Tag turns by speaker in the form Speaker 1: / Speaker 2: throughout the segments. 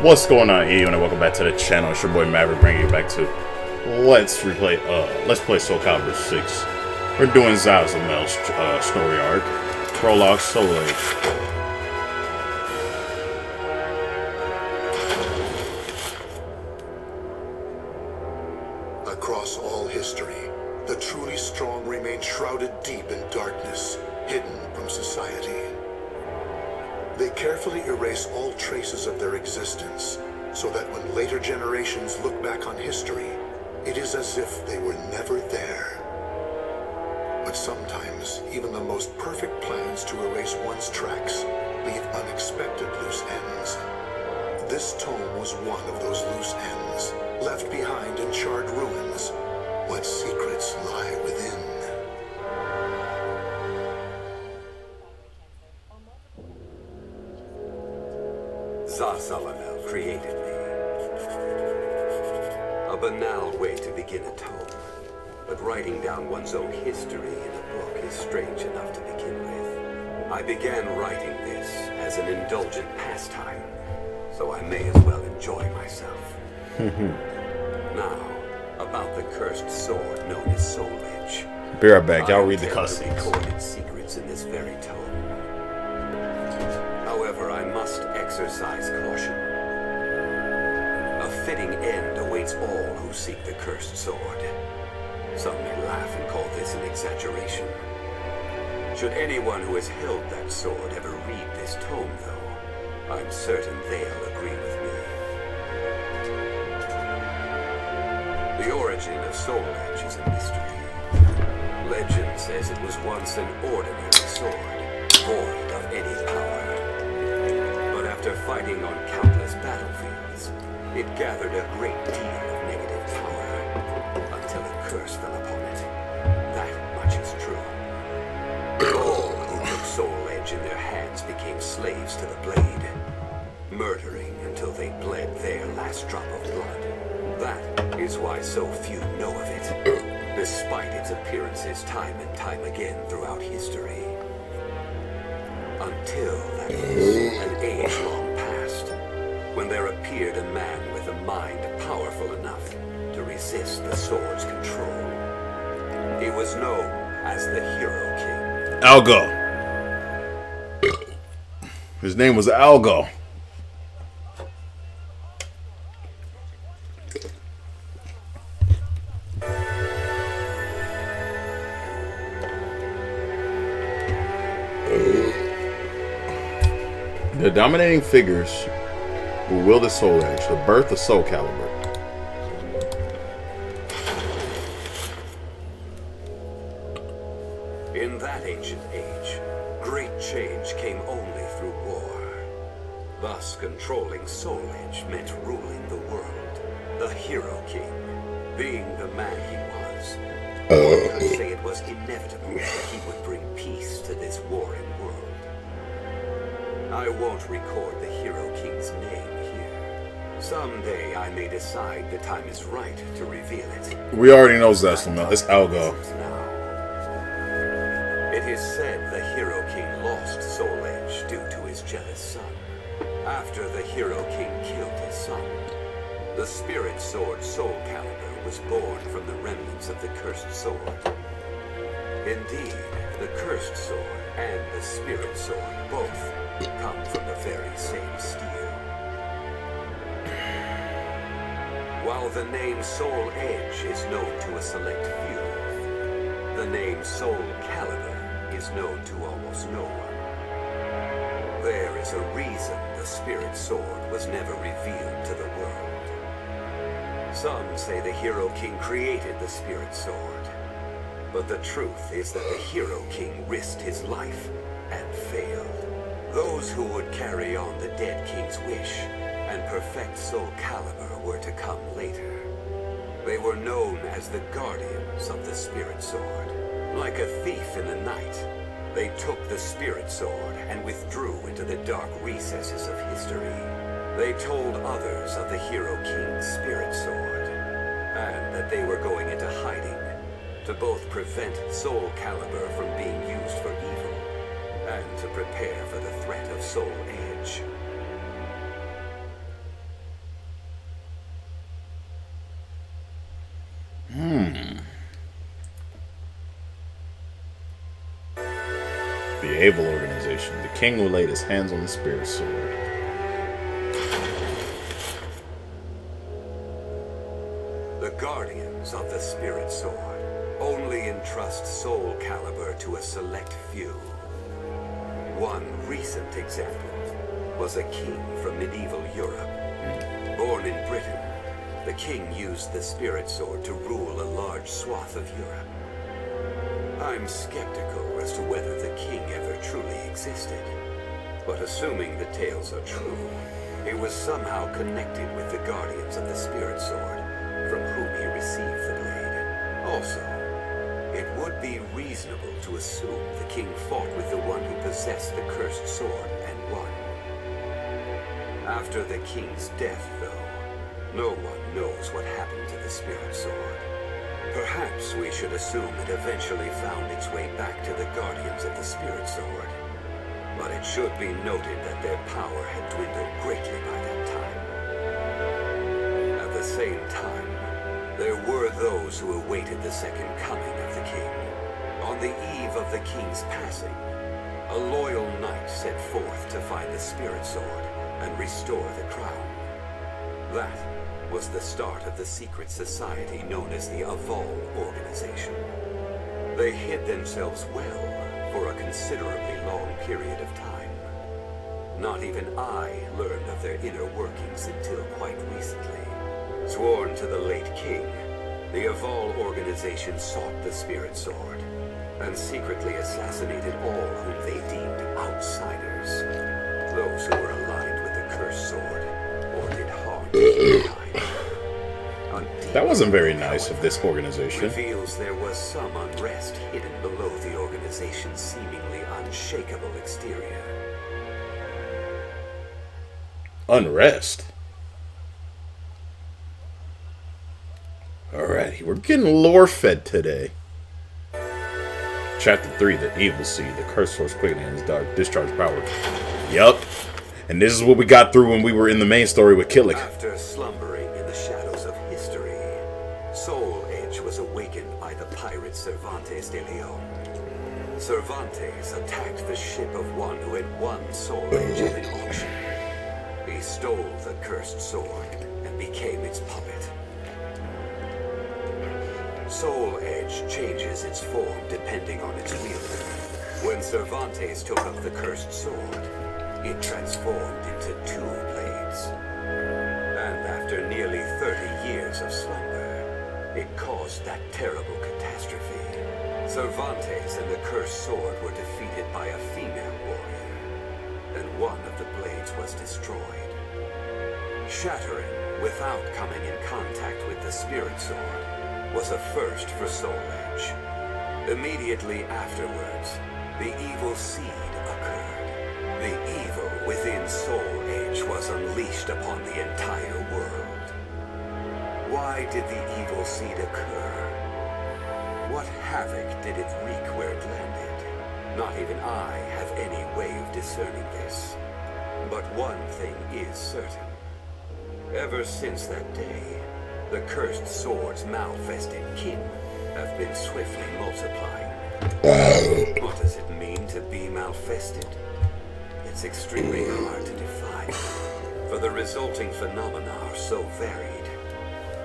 Speaker 1: What's going on, everyone, and welcome back to the channel. It's your boy Maverick, bringing you back to Let's play Soul Calibur 6. We're doing Zasamel's story arc, Prologue, Soul Age.
Speaker 2: Across all history, the truly strong remain shrouded deep in darkness, hidden from society. They carefully erase all traces of their existence, so that when later generations look back on history, it is as if they were never there. But sometimes, even the most perfect plans to erase one's tracks leave unexpected loose ends. This tome was one of those loose ends, left behind in charred ruins. What secrets lie within?
Speaker 3: Zasalamel created me. A banal way to begin a tome, but writing down one's own history in a book is strange enough to begin with. I began writing this as an indulgent pastime, so I may as well enjoy myself. Now, about the cursed sword known as Soul Edge.
Speaker 1: Be right back, y'all read the cutscenes.
Speaker 3: Recorded secrets in this very tome. However, I must exercise caution. A fitting end awaits all who seek the cursed sword. Some may laugh and call this an exaggeration. Should anyone who has held that sword ever read this tome, though, I'm certain they'll agree with me. The origin of Soul Edge is a mystery. Legend says it was once an ordinary sword, void of any power. But after fighting on countless battlefields, it gathered a great deal of negative power, until a curse fell upon it. That much is true. All who took Soul Edge in their hands became slaves to the blade, murdering until they bled their last drop of blood. That is why so few know of it, despite its appearances time and time again throughout history. Until, that is, an age long past, when there appeared a man with a mind powerful enough to resist the sword's control. He was known as the Hero King.
Speaker 1: Algo. His name was Algo. The dominating figures who wield the Soul Edge, the birth of Soul Calibur.
Speaker 3: In that ancient age, great change came only through war. Thus, controlling Soul Edge meant ruling the world. The Hero King, being the man he was, one could say it was inevitable that he would bring peace to this warring world. I won't record the Hero King's name here. Someday I may decide the time is right to reveal it.
Speaker 1: We already know Zasalamel. It's Algo.
Speaker 3: Now. It is said the Hero King lost Soul Edge due to his jealous son. After the Hero King killed his son, the spirit sword Soul Calibur was born from the remnants of the cursed sword. Indeed, the cursed sword and the spirit sword both come from the very same steel. While the name Soul Edge is known to a select few, the name Soul Calibur is known to almost no one. There is a reason the spirit sword was never revealed to the world. Some say the Hero King created the spirit sword, but the truth is that the Hero King risked his life and failed. Those who would carry on the dead king's wish and perfect Soul Calibur were to come later. They were known as the guardians of the spirit sword. Like a thief in the night, they took the spirit sword and withdrew into the dark recesses of history. They told others of the Hero King's spirit sword, and that they were going into hiding to both prevent Soul Calibur from being used for evil, and to prepare for the threat of Soul Edge.
Speaker 1: Able organization. The king will lay his hands on the spirit sword.
Speaker 3: The guardians of the spirit sword only entrust Soul Calibur to a select few. One recent example was a king from medieval Europe. Born in Britain, the king used the spirit sword to rule a large swath of Europe. I'm skeptical as to whether the king ever truly existed, but assuming the tales are true, he was somehow connected with the guardians of the spirit sword, from whom he received the blade. Also, it would be reasonable to assume the king fought with the one who possessed the cursed sword and won. After the king's death, though, no one knows what happened to the spirit sword. Perhaps we should assume it eventually found its way back to the guardians of the spirit sword. But it should be noted that their power had dwindled greatly by that time. At the same time, there were those who awaited the second coming of the king. On the eve of the king's passing, a loyal knight set forth to find the spirit sword and restore the crown. That was the start of the secret society known as the Aval organization. They hid themselves well for a considerably long period of time. Not even I learned of their inner workings until quite recently. Sworn to the late king, the Aval organization sought the spirit sword and secretly assassinated all whom they deemed outsiders, those who were aligned with the cursed sword or did harm to humankind.
Speaker 1: That wasn't very nice of this organization.
Speaker 3: Reveals there was some unrest hidden below the organization's seemingly unshakable exterior.
Speaker 1: Unrest? Alrighty, we're getting lore fed today. Chapter 3, the evil seed, the cursed source quickening in his dark discharge power. Yup. And this is what we got through when we were in the main story with Killick.
Speaker 3: After slumbering in the shadows of history, Soul Edge was awakened by the pirate Cervantes de Leon. Cervantes attacked the ship of one who had won Soul Edge in an auction. He stole the cursed sword and became its puppet. Soul Edge changes its form depending on its wielder. When Cervantes took up the cursed sword, it transformed into 2 blades. And after nearly 30 years of slumber, it caused that terrible catastrophe. Cervantes and the cursed sword were defeated by a female warrior, and one of the blades was destroyed. Shattering without coming in contact with the spirit sword was a first for Soul Edge. Immediately afterwards, the evil seed occurred. The evil within Soul Edge was unleashed upon the entire world. Why did the evil seed occur? What havoc did it wreak where it landed? Not even I have any way of discerning this. But one thing is certain. Ever since that day, the cursed sword's malfested kin have been swiftly multiplying. What does it mean to be malfested? It's extremely hard to define, for the resulting phenomena are so varied.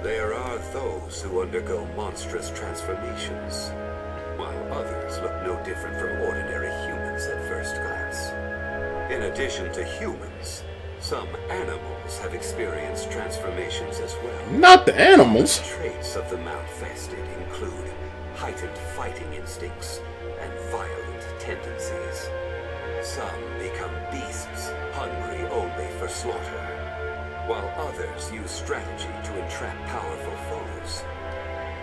Speaker 3: There are those who undergo monstrous transformations, while others look no different from ordinary humans at first glance. In addition to humans, some animals have experienced transformations as well.
Speaker 1: Not the animals.
Speaker 3: The traits of the malfested include heightened fighting instincts and violent tendencies. Some become beasts, hungry only for slaughter, while others use strategy to entrap powerful foes.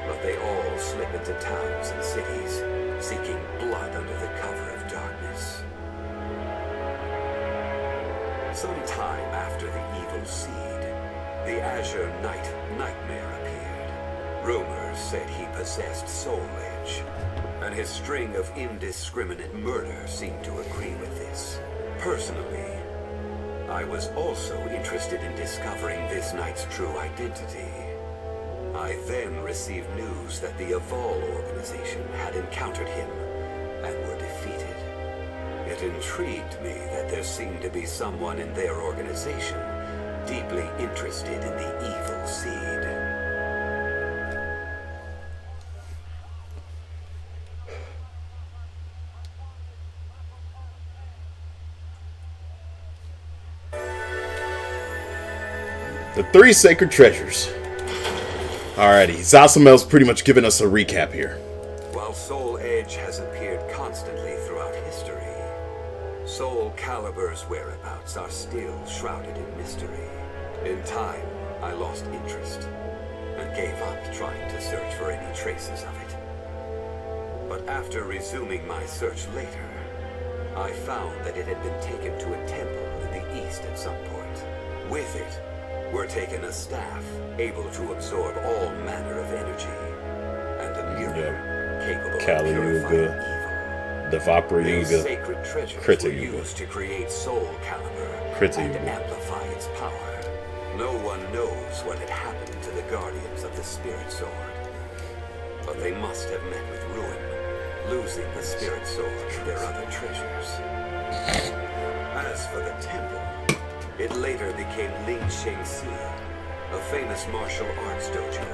Speaker 3: But they all slip into towns and cities, seeking blood under the cover of darkness. Sometime after the evil seed, the Azure Knight Nightmare appeared. Rumors said he possessed Soul Edge, and his string of indiscriminate murder seemed to agree with this. Personally, I was also interested in discovering this knight's true identity. I then received news that the Aval organization had encountered him and were defeated. It intrigued me that there seemed to be someone in their organization deeply interested in the evil seed.
Speaker 1: The 3 sacred treasures. Alrighty, Zasamel's pretty much given us a recap here.
Speaker 3: While Soul Edge has appeared constantly throughout history, Soul Calibur's whereabouts are still shrouded in mystery. In time, I lost interest and gave up trying to search for any traces of it. But after resuming my search later, I found that it had been taken to a temple in the east at some point. With it were taken a staff able to absorb all manner of energy, and a mirror capable of purifying evil. These sacred treasures were used to create Soul Calibur and amplify its power. No one knows what had happened to the guardians of the Spirit Sword, but they must have met with ruin, losing the Spirit Sword and their other treasures. As for the temple, it later became Ling Sheng Si, a famous martial arts dojo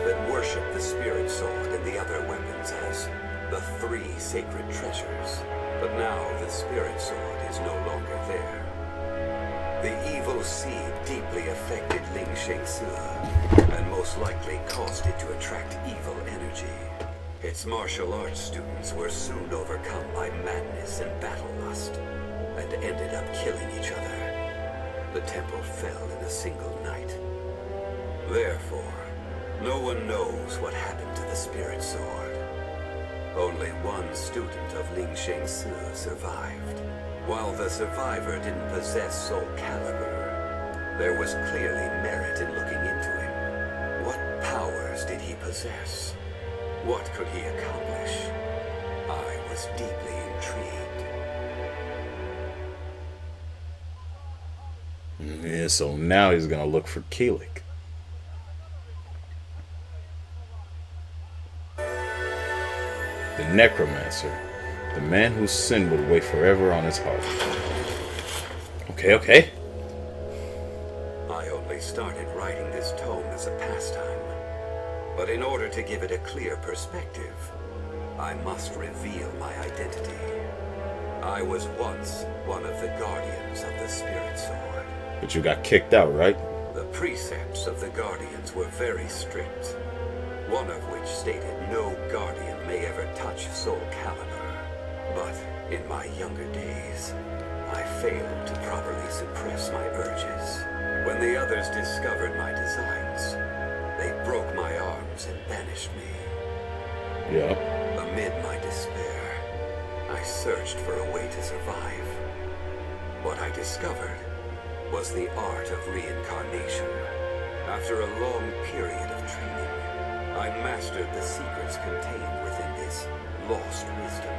Speaker 3: that worshipped the Spirit Sword and the other weapons as the 3 sacred treasures. But now the Spirit Sword is no longer there. The evil seed deeply affected Ling Sheng Si, and most likely caused it to attract evil energy. Its martial arts students were soon overcome by madness and battle lust, and ended up killing each other. The temple fell in a single night. Therefore, no one knows what happened to the Spirit Sword. Only one student of Ling Sheng Si survived. While the survivor didn't possess Soul Calibur, there was clearly merit in looking into him. What powers did he possess? What could he accomplish? I was deeply intrigued.
Speaker 1: Yeah, so now he's gonna look for Keelik. The Necromancer. The man whose sin would weigh forever on his heart. Okay.
Speaker 3: I only started writing this tome as a pastime. But in order to give it a clear perspective, I must reveal my identity. I was once one of the guardians of the Spirit Sword.
Speaker 1: But you got kicked out, right?
Speaker 3: The precepts of the Guardians were very strict, one of which stated no Guardian may ever touch Soul Calibur. But in my younger days, I failed to properly suppress my urges. When the others discovered my designs, they broke my arms and banished me.
Speaker 1: Yeah.
Speaker 3: Amid my despair, I searched for a way to survive. What I discovered was the art of reincarnation. After a long period of training, I mastered the secrets contained within this lost wisdom.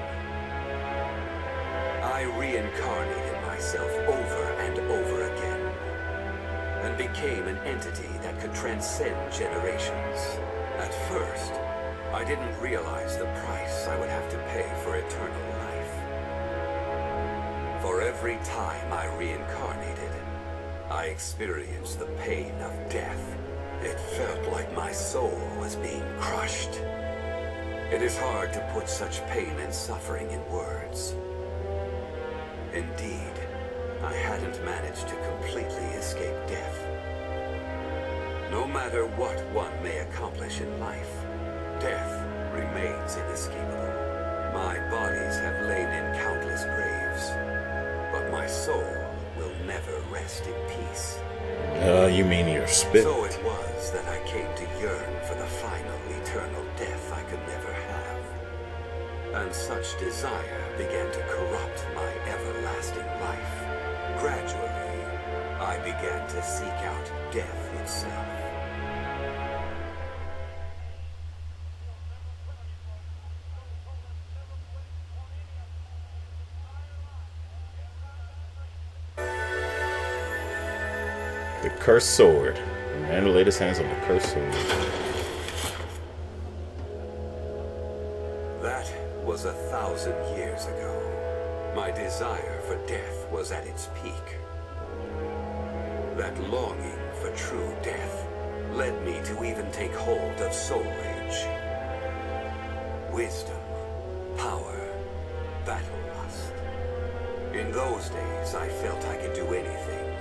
Speaker 3: I reincarnated myself over and over again, and became an entity that could transcend generations. At first, I didn't realize the price I would have to pay for eternal life. For every time I reincarnated, I experienced the pain of death. It felt like my soul was being crushed. It is hard to put such pain and suffering in words. Indeed, I hadn't managed to completely escape death. No matter what one may accomplish in life, death remains inescapable. My bodies have lain in countless graves, but my soul will never rest in peace.
Speaker 1: You mean your spirit?
Speaker 3: So it was that I came to yearn for the final eternal death I could never have. And such desire began to corrupt my everlasting life. Gradually, I began to seek out death itself.
Speaker 1: The cursed sword. The man laid his hands on the cursed sword.
Speaker 3: That was 1,000 years ago. My desire for death was at its peak. That longing for true death led me to even take hold of Soul Age. Wisdom, power, battle lust. In those days, I felt I could do anything.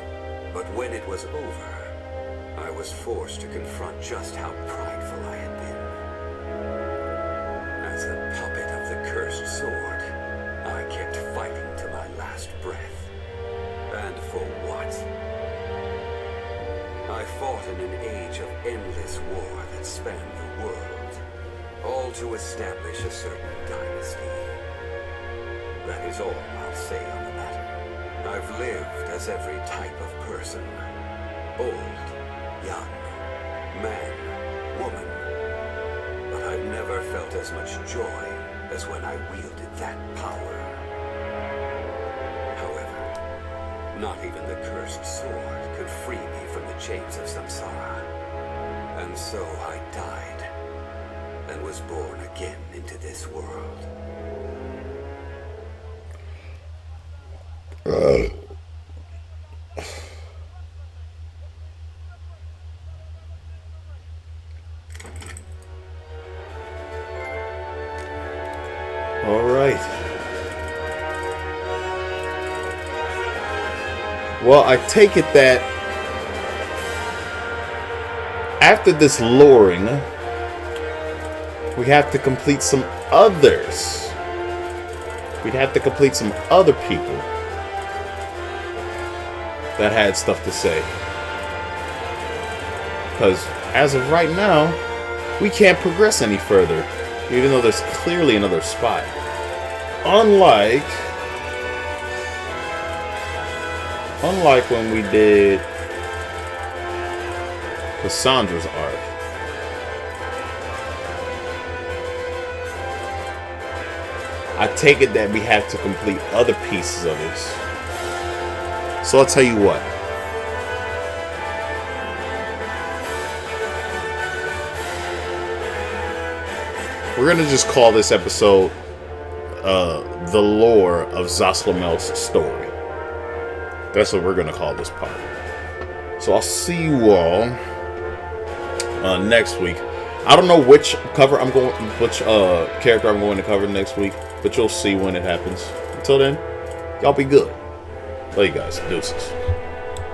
Speaker 3: But when it was over, I was forced to confront just how prideful I had been. As a puppet of the cursed sword, I kept fighting to my last breath. And for what? I fought in an age of endless war that spanned the world, all to establish a certain dynasty. That is all I'll say on the matter. I've lived as every type of person. Old, young, man, woman. But I've never felt as much joy as when I wielded that power. However, not even the cursed sword could free me from the chains of samsara. And so I died, and was born again into this world.
Speaker 1: All right. Well, I take it that after this luring, we have to complete some others. We'd have to complete some other people that had stuff to say. Because as of right now, we can't progress any further, even though there's clearly another spot. Unlike when we did Cassandra's arc. I take it that we have to complete other pieces of this. So I'll tell you what. We're going to just call this episode The Lore of Zasalamel's Story. That's what we're going to call this part. So I'll see you all next week. I don't know which character I'm going to cover next week, but you'll see when it happens. Until then, y'all be good. Love you guys. Deuces.